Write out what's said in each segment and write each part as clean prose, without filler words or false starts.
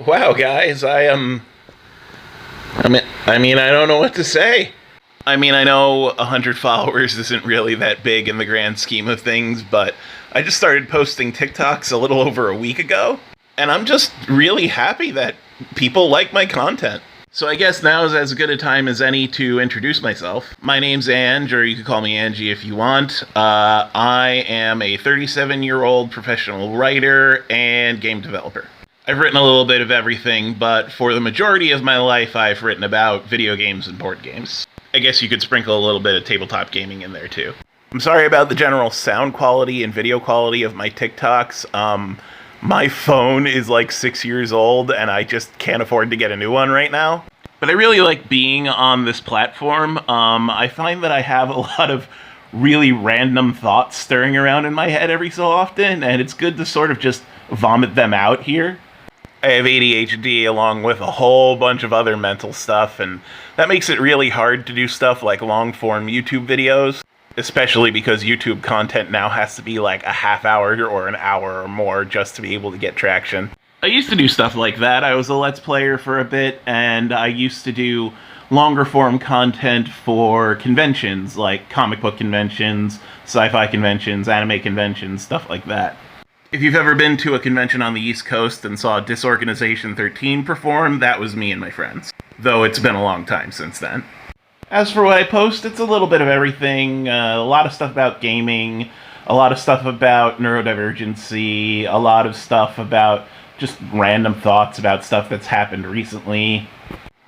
Wow, guys, I don't know what to say. I mean, I know 100 followers isn't really that big in the grand scheme of things, but I just started posting TikToks a little over a week ago, and I'm just really happy that people like my content. So I guess now is as good a time as any to introduce myself. My name's Ange, or you could call me Angie if you want. I am a 37-year-old professional writer and game developer. I've written a little bit of everything, but for the majority of my life, I've written about video games and board games. I guess you could sprinkle a little bit of tabletop gaming in there too. I'm sorry about the general sound quality and video quality of my TikToks. My phone is like 6 years old and I just can't afford to get a new one right now. But I really like being on this platform. I find that I have a lot of really random thoughts stirring around in my head every so often, and it's good to sort of just vomit them out here. I have ADHD along with a whole bunch of other mental stuff, and that makes it really hard to do stuff like long-form YouTube videos, especially because YouTube content now has to be like a half hour or an hour or more just to be able to get traction. I used to do stuff like that. I was a Let's Player for a bit, and I used to do longer-form content for conventions, like comic book conventions, sci-fi conventions, anime conventions, stuff like that. If you've ever been to a convention on the East Coast and saw Disorganization 13 perform, that was me and my friends. Though it's been a long time since then. As for what I post, it's a little bit of everything. A lot of stuff about gaming, a lot of stuff about neurodivergency, a lot of stuff about just random thoughts about stuff that's happened recently.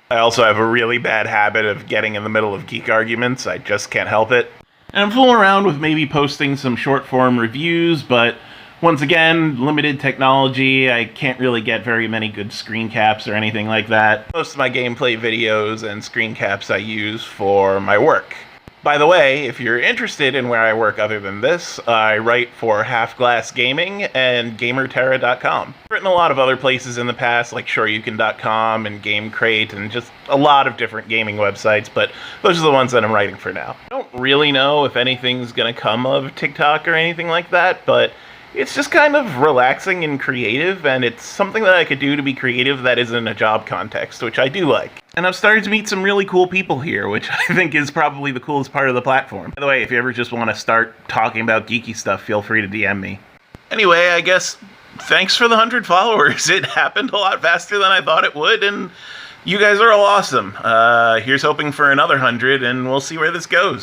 I also have a really bad habit of getting in the middle of geek arguments. I just can't help it. And I'm fooling around with maybe posting some short-form reviews, but once again, limited technology. I can't really get very many good screen caps or anything like that. Most of my gameplay videos and screen caps I use for my work. By the way, if you're interested in where I work other than this, I write for Half Glass Gaming and GamerTerra.com. I've written a lot of other places in the past, like SureYouCan.com and GameCrate, and just a lot of different gaming websites, but those are the ones that I'm writing for now. I don't really know if anything's gonna come of TikTok or anything like that, but it's just kind of relaxing and creative, and it's something that I could do to be creative that isn't a job context, which I do like. And I've started to meet some really cool people here, which I think is probably the coolest part of the platform. By the way, if you ever just want to start talking about geeky stuff, feel free to DM me. Anyway, I guess thanks for the 100 followers. It happened a lot faster than I thought it would, and you guys are all awesome. Here's hoping for another 100, and we'll see where this goes.